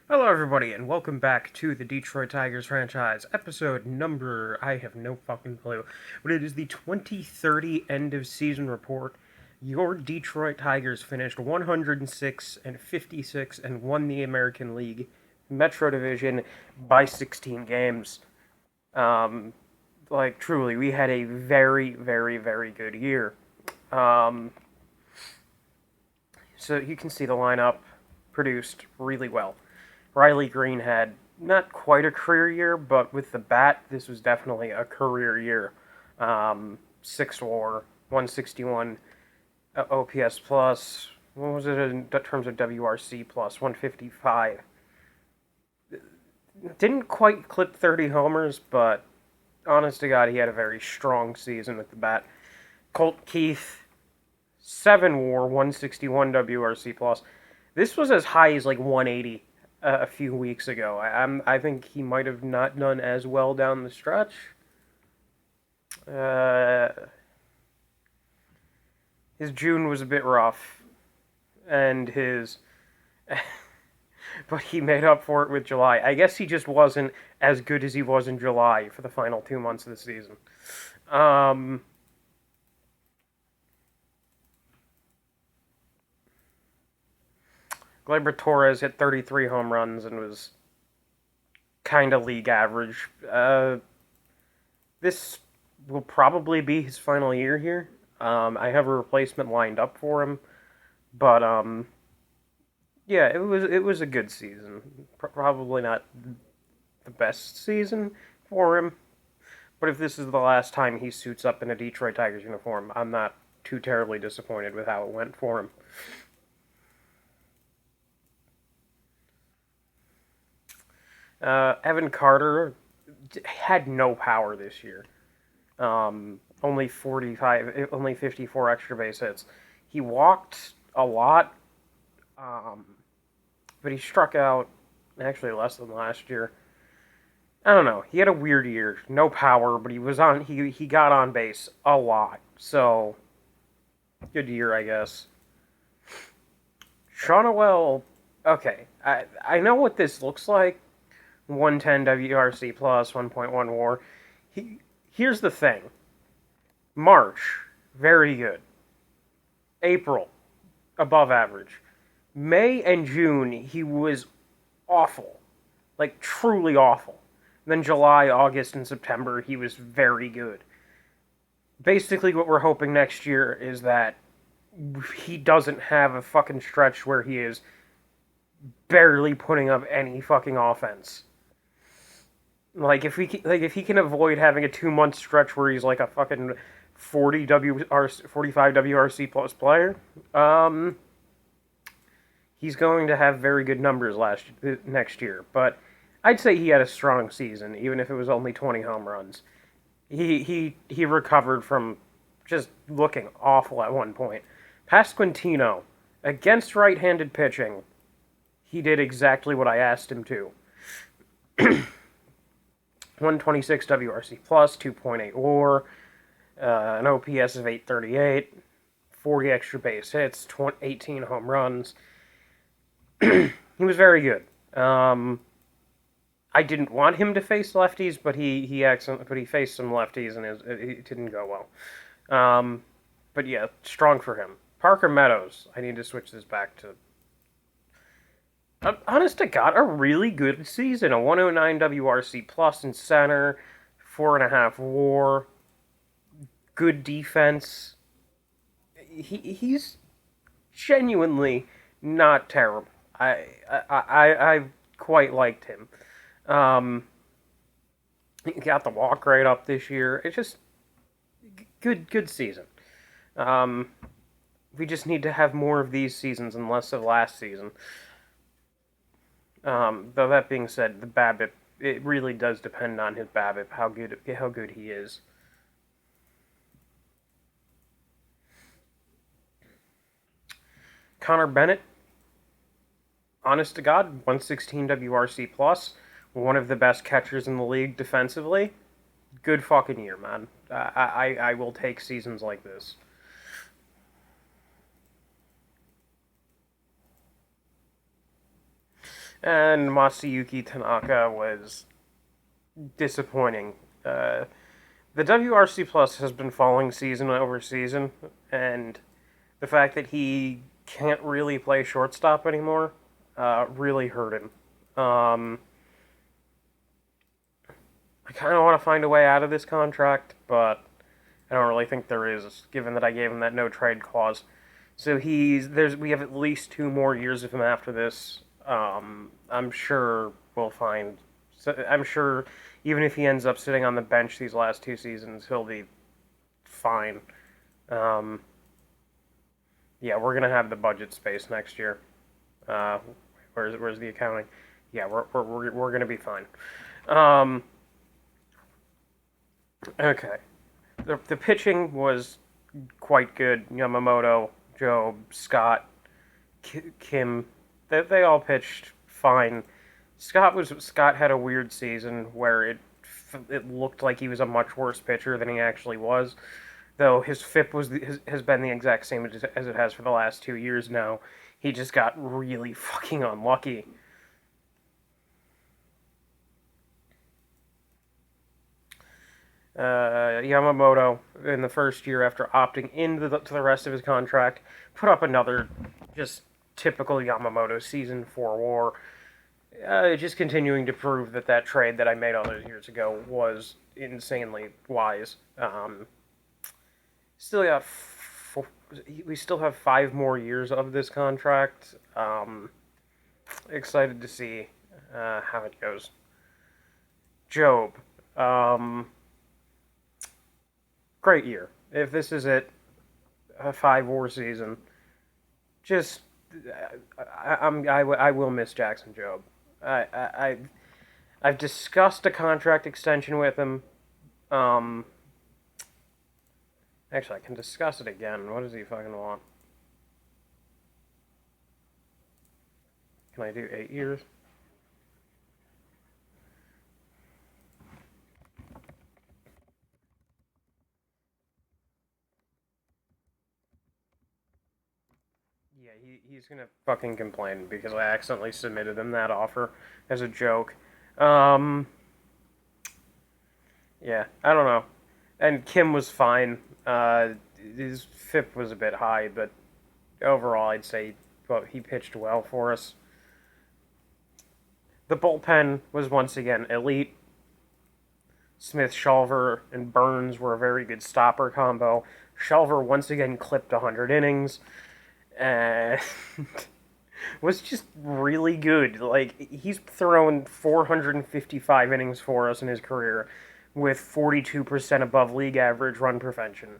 Hello, everybody, and welcome back to the Detroit Tigers franchise. Episode number, I have no fucking clue, but it is the 2030 end of season report. Your Detroit Tigers finished 106 and 56 and won the American League Metro Division by 16 games. Um, truly, we had a very, very, very good year. Um, so you can see the lineup produced really well. Riley Green had not quite a career year, but with the bat, this was definitely a career year. 6 WAR, 161 OPS plus. What was it in terms of WRC plus? 155. Didn't quite clip 30 homers, but honest to God, he had a very strong season with the bat. Colt Keith, 7 WAR, 161 WRC plus. This was as high as like 180 a few weeks ago. I think he might have not done as well down the stretch. His June was a bit rough, and his but he made up for it with July. I guess he just wasn't as good as he was in July for the final 2 months of the season. Gleyber Torres hit 33 home runs and was kind of league average. This will probably be his final year here. I have a replacement lined up for him, but yeah, it was a good season. Probably not the best season for him, but if this is the last time he suits up in a Detroit Tigers uniform, I'm not too terribly disappointed with how it went for him. Evan Carter had no power this year. Only 45, only 54 extra base hits. He walked a lot, but he struck out actually less than last year. I don't know. He had a weird year. No power, but he got on base a lot. So good year, I guess. Sean O'Well, okay. I know what this looks like. 110 WRC plus, 1.1 WAR. Here's the thing. March, very good. April, above average. May and June, he was awful. Like, truly awful. Then July, August, and September, he was very good. Basically, what we're hoping next year is that he doesn't have a fucking stretch where he is barely putting up any fucking offense. If he can avoid having a 2 month stretch where he's like a fucking 45 WRC plus player, he's going to have very good numbers next year. But I'd say he had a strong season, even if it was only 20 home runs. He recovered from just looking awful at one point. Pasquantino, against right-handed pitching, he did exactly what I asked him to. 126 WRC plus, 2.8 WAR, an OPS of 838, 40 extra base hits, 18 home runs. He was very good. I didn't want him to face lefties, but he faced some lefties and it didn't go well. But yeah, strong for him. Parker Meadows. I need to switch this back to. Honest to God, a really good season. A 109 WRC plus in center, 4.5 WAR, good defense. He's genuinely not terrible. I quite liked him. He got the walk rate up this year. It's just good season. We just need to have more of these seasons and less of last season. Though that being said, the BABIP, it really does depend on his BABIP, how good he is. Connor Bennett, honest to God, 116 WRC plus, one of the best catchers in the league defensively. Good fucking year, man. I will take seasons like this. And Masayuki Tanaka was disappointing. Uh, the WRC Plus has been falling season over season, and the fact that he can't really play shortstop anymore really hurt him. Um, I kind of want to find a way out of this contract, but I don't really think there is, given that I gave him that no trade clause. So we have at least 2 more years of him after this. I'm sure we'll find. So I'm sure even if he ends up sitting on the bench these last 2 seasons, he'll be fine. Um, yeah, we're gonna have the budget space next year. Uh, where's the accounting? Yeah, we're gonna be fine. Um, okay. The pitching was quite good. Yamamoto, Job, Scott, Kim, they all pitched fine. Scott had a weird season where it looked like he was a much worse pitcher than he actually was. Though his FIP has been the exact same as it has for the last 2 years now. He just got really fucking unlucky. Yamamoto, in the first year after opting into to the rest of his contract, put up another just typical Yamamoto season for WAR. Just continuing to prove that trade that I made all those years ago was insanely wise. Still got we still have 5 more years of this contract. Excited to see how it goes. Job, um, great year. If this is it, a 5 WAR season, just I will miss Jackson Job. I've discussed a contract extension with him. Um, actually, I can discuss it again. What does he fucking want? Can I do 8 years? Yeah, he's gonna fucking complain because I accidentally submitted him that offer as a joke. Um, yeah, I don't know. And Kim was fine. His FIP was a bit high, but overall, I'd say well, he pitched well for us. The bullpen was once again elite. Smith, Shulver, and Burns were a very good stopper combo. Shulver once again clipped 100 innings and was just really good. Like, he's thrown 455 innings for us in his career with 42% above league average run prevention.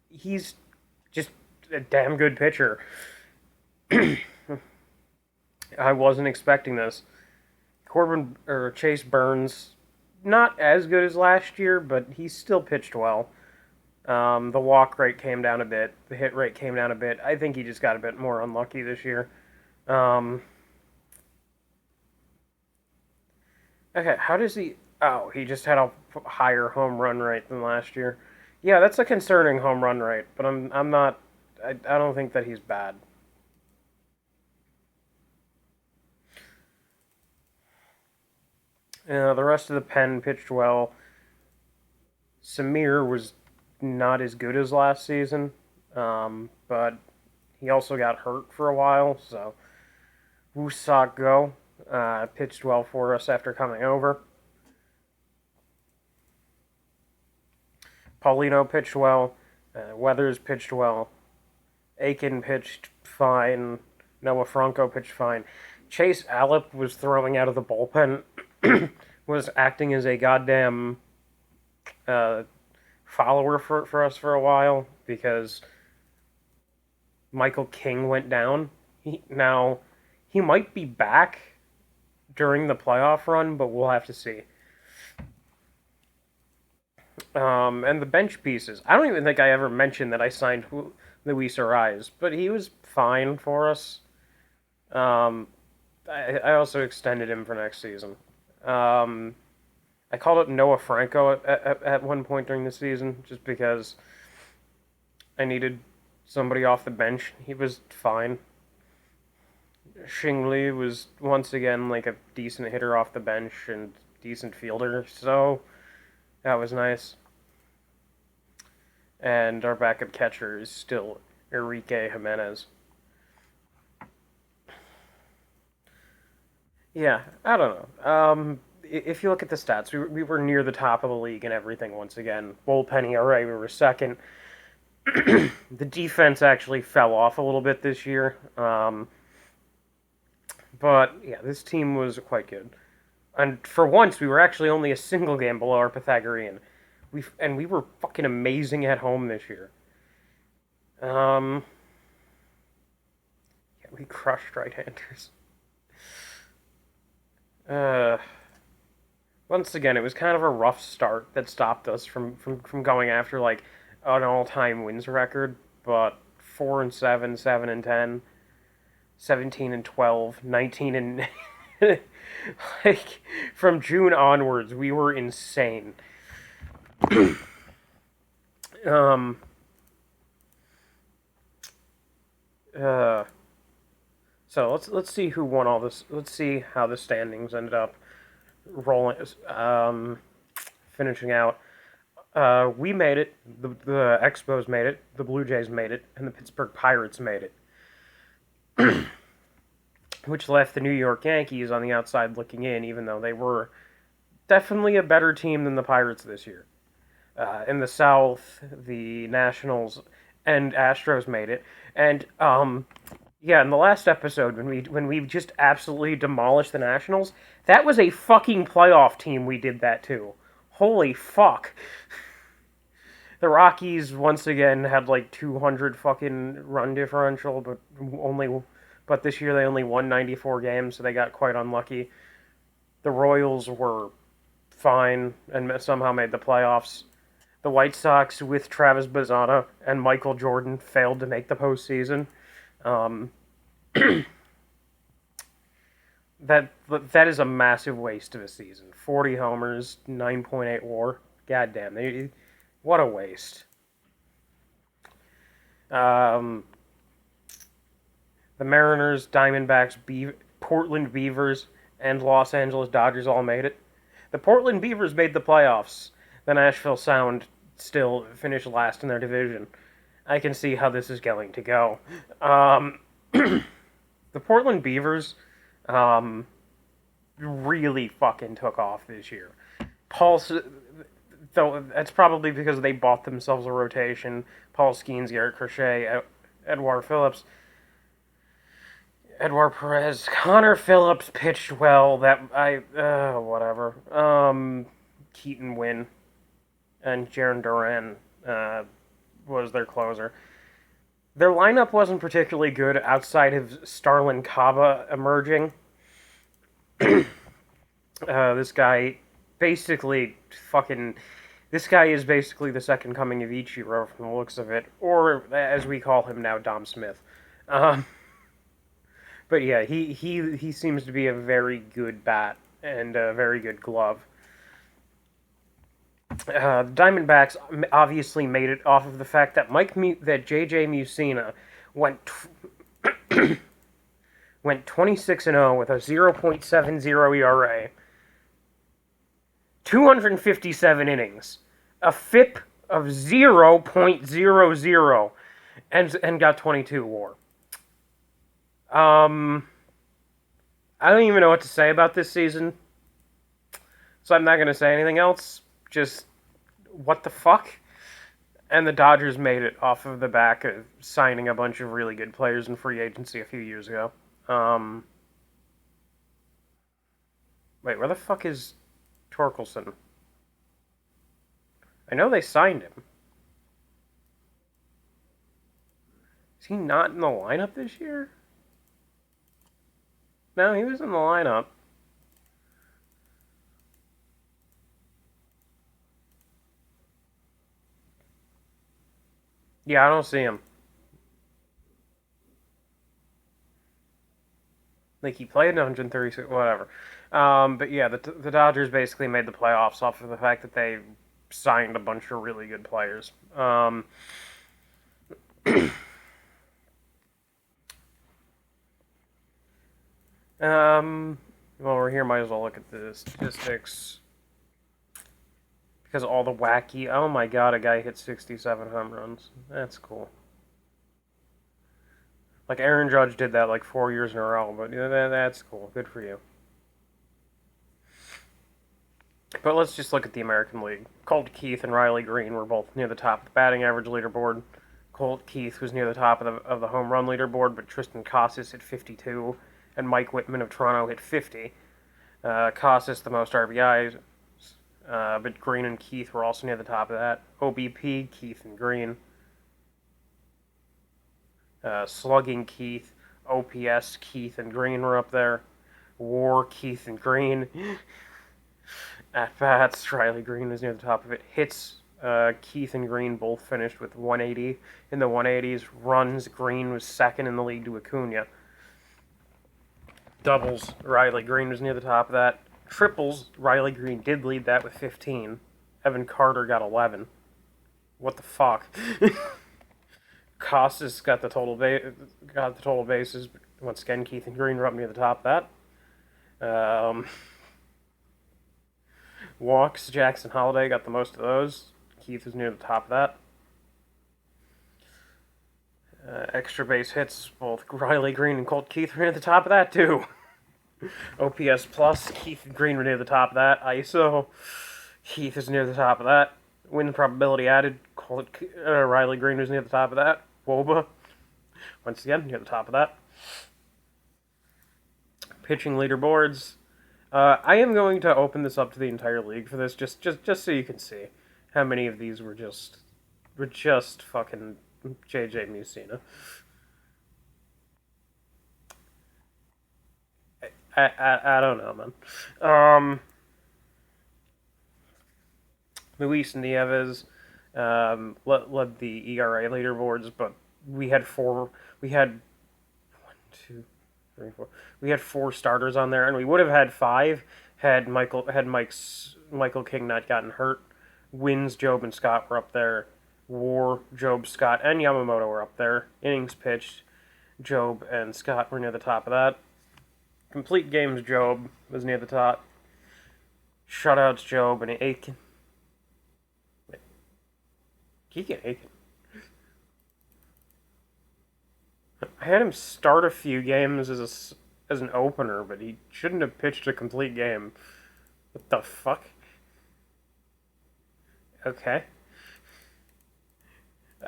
He's just a damn good pitcher. I wasn't expecting this. Corbin or Chase Burns, not as good as last year, but he still pitched well. The walk rate came down a bit. The hit rate came down a bit. I think he just got a bit more unlucky this year. Um, okay, how does he? Oh, he just had a higher home run rate than last year. Yeah, that's a concerning home run rate, but I'm not. I don't think that he's bad. The rest of the pen pitched well. Samir was not as good as last season, but he also got hurt for a while, so Wusak Go pitched well for us after coming over. Paulino pitched well. Weathers pitched well. Aiken pitched fine. Noah Franco pitched fine. Chase Allip was throwing out of the bullpen, was acting as a goddamn uh, follower for us for a while because Michael King went down. Now, he might be back during the playoff run, but we'll have to see. And the bench pieces. I don't even think I ever mentioned that I signed Luis Ariz, but he was fine for us. Um, I also extended him for next season. Um, I called it Noah Franco at one point during the season just because I needed somebody off the bench. He was fine. Li was once again like a decent hitter off the bench and decent fielder, so that was nice. And our backup catcher is still Enrique Jimenez. Yeah, I don't know. If you look at the stats, we were near the top of the league and everything once again. Bullpen ERA, we were second. The defense actually fell off a little bit this year. But yeah, this team was quite good. And for once, we were actually only a single game below our Pythagorean. We were fucking amazing at home this year. Um, yeah, we crushed right-handers. Uh, Once again, it was kind of a rough start that stopped us from going after like an all-time wins record. But 4-7, 7-10, 17-12, 19 and like from June onwards, we were insane. um. Uh. So let's see who won all this. Let's see how the standings ended up rolling. Finishing out. We made it. The Expos made it. The Blue Jays made it, and the Pittsburgh Pirates made it. Which left the New York Yankees on the outside looking in, even though they were definitely a better team than the Pirates this year. In the South, the Nationals and Astros made it, and yeah, in the last episode when we just absolutely demolished the Nationals, that was a fucking playoff team. We did that too. Holy fuck! The Rockies once again had like 200 fucking run differential, but this year they only won 94 games, so they got quite unlucky. The Royals were fine and somehow made the playoffs. The White Sox with Travis Bazzana and Michael Jordan failed to make the postseason. Um, that is a massive waste of a season. 40 homers, 9.8 WAR. Goddamn, what a waste. Um, the Mariners, Diamondbacks, Portland Beavers, and Los Angeles Dodgers all made it. The Portland Beavers made the playoffs. The Nashville Sound still finished last in their division. I can see how this is going to go. The Portland Beavers really fucking took off this year. Paul, though that's probably because they bought themselves a rotation. Paul Skeens, Garrett Crochet, Edouard Phillips, Edward Perez, Connor Phillips pitched well. Whatever. Keaton Wynn and Jaron Duran was their closer. Their lineup wasn't particularly good outside of Starlin Cava emerging. This guy basically fucking. This guy is basically the second coming of Ichiro from the looks of it, or as we call him now, Dom Smith. But yeah, he seems to be a very good bat and a very good glove. The Diamondbacks obviously made it off of the fact that that JJ Musina went went 26-0 with a 0.70 ERA, 257 innings, a FIP of 0.00, and got 22 WAR. I don't even know what to say about this season, so I'm not going to say anything else. Just, what the fuck? And the Dodgers made it off of the back of signing a bunch of really good players in free agency a few years ago. Wait, where the fuck is Torkelson? I know they signed him. Is he not in the lineup this year? No, he was in the lineup. Yeah, I don't see him. Like, he played 136, whatever. But yeah, the Dodgers basically made the playoffs off of the fact that they signed a bunch of really good players. While we're here, might as well look at the statistics. Because all the wacky... Oh my god, a guy hit 67 home runs. That's cool. Like, Aaron Judge did that like 4 years in a row, but that's cool. Good for you. But let's just look at the American League. Colt Keith and Riley Green were both near the top of the batting average leaderboard. Colt Keith was near the top of the home run leaderboard, but Tristan Casas hit 52, and Mike Whitman of Toronto hit 50. Casas the most RBIs, but Green and Keith were also near the top of that. OBP, Keith and Green. Slugging, Keith. OPS, Keith and Green were up there. WAR, Keith and Green. At bats, Riley Green was near the top of it. Hits, Keith and Green both finished with 180 in the 180s. Runs, Green was second in the league to Acuna. Doubles, Riley Green was near the top of that. Triples, Riley Green did lead that with 15. Evan Carter got 11. What the fuck? Costas got the total bases. Once again, Keith and Green were up near the top of that. Walks, Jackson Holiday got the most of those. Keith was near the top of that. Extra base hits, both Riley Green and Colt Keith were near the top of that too. OPS plus, Keith and Green were near the top of that. ISO, Keith is near the top of that. Win probability added, Riley Green was near the top of that. WOBA, once again, near the top of that. Pitching leaderboards. I am going to open this up to the entire league for this, just so you can see how many of these were just fucking JJ Musina. I don't know, man. Luis Nieves led the ERA leaderboards, but we had one, two, three, four. We had 4 starters on there, and we would have had 5 had Michael King not gotten hurt. Wins, Job and Scott were up there. WAR, Job, Scott, and Yamamoto were up there. Innings pitched, Job and Scott were near the top of that. Complete games, Job was near the top. Shutouts, Job and Aiken. Keegan Aiken. I had him start a few games as an opener, but he shouldn't have pitched a complete game. What the fuck? Okay.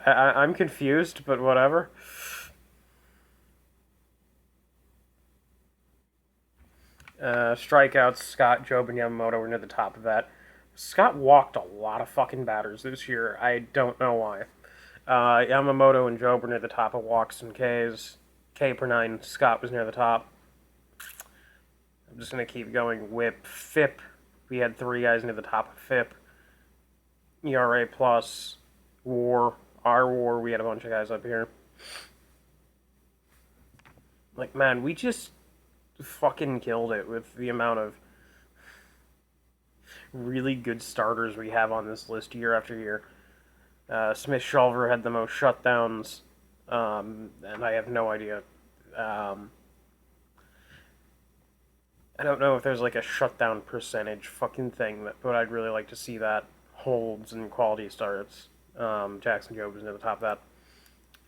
I'm confused, but whatever. Strikeouts, Scott, Job, and Yamamoto were near the top of that. Scott walked a lot of fucking batters this year. I don't know why. Yamamoto and Job were near the top of walks and Ks. K per 9, Scott was near the top. I'm just going to keep going. Whip, FIP. We had 3 guys near the top of FIP. ERA plus, WAR, our WAR. We had a bunch of guys up here. Like, man, we just fucking killed it with the amount of really good starters we have on this list year after year. Smith Shulver had the most shutdowns, and I have no idea. I don't know if there's like a shutdown percentage fucking thing, but I'd really like to see that holds and quality starts. Jackson Job was near the top of that.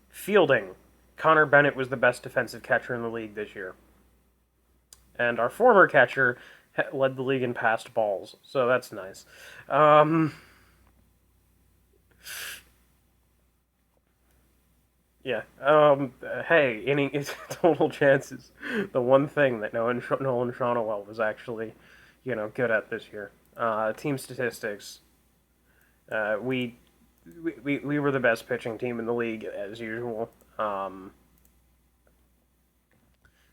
Fielding. Connor Bennett was the best defensive catcher in the league this year. And our former catcher led the league in passed balls, so that's nice. Yeah. Hey, inning total chances. The one thing that Nolan Shonowell was actually, good at this year. Team statistics. We were the best pitching team in the league as usual.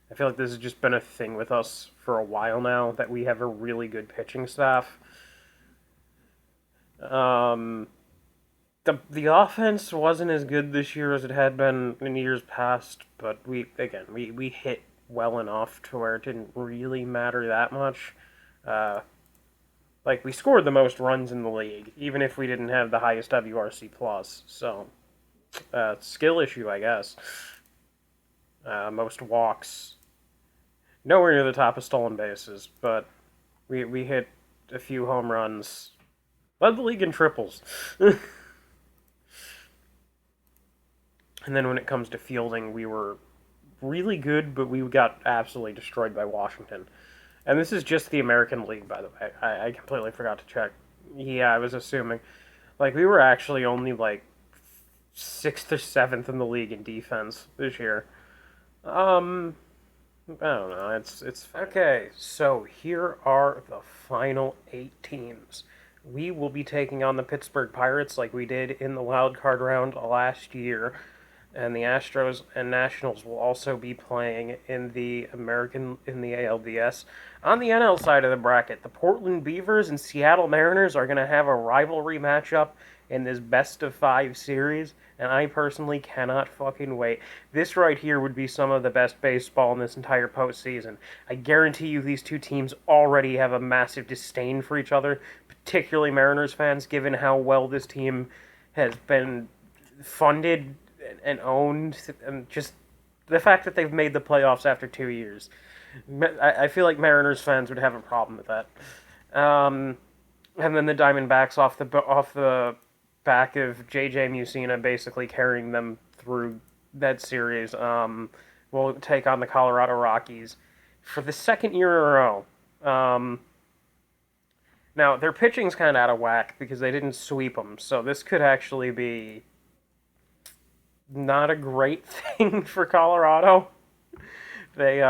I feel like this has just been a thing with us for a while now, that we have a really good pitching staff. The offense wasn't as good this year as it had been in years past, but we hit well enough to where it didn't really matter that much. We scored the most runs in the league, even if we didn't have the highest WRC plus. So, skill issue, I guess. Most walks. Nowhere near the top of stolen bases, but we hit a few home runs. Led the league in triples. And then when it comes to fielding, we were really good, but we got absolutely destroyed by Washington. And this is just the American League, by the way. I completely forgot to check. Yeah, I was assuming. Like, we were actually only, like, 6th or 7th in the league in defense this year. Um, I don't know. It's fine. Okay. So here are the final 8 teams. We will be taking on the Pittsburgh Pirates like we did in the wild card round last year, and the Astros and Nationals will also be playing in the ALDS. On the NL side of the bracket, the Portland Beavers and Seattle Mariners are going to have a rivalry matchup in this best of 5 series, and I personally cannot fucking wait. This right here would be some of the best baseball in this entire postseason. I guarantee you these two teams already have a massive disdain for each other, particularly Mariners fans, given how well this team has been funded and owned, and just the fact that they've made the playoffs after 2 years. I feel like Mariners fans would have a problem with that. And then the Diamondbacks off the back of JJ Musina basically carrying them through that series. Will take on the Colorado Rockies for the second year in a row. Now their pitching's kind of out of whack because they didn't sweep them, so this could actually be not a great thing for Colorado. They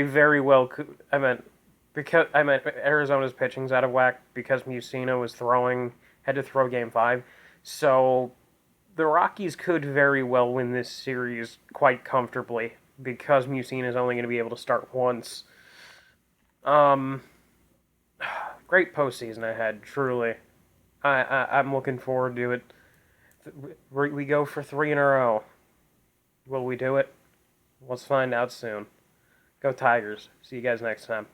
very well could. I meant Arizona's pitching's out of whack because Musina was had to throw Game 5. So the Rockies could very well win this series quite comfortably because Musina is only going to be able to start once. Um, Great postseason ahead, truly. I'm looking forward to it. We go for 3 in a row. Will we do it? Let's find out soon. Go Tigers. See you guys next time.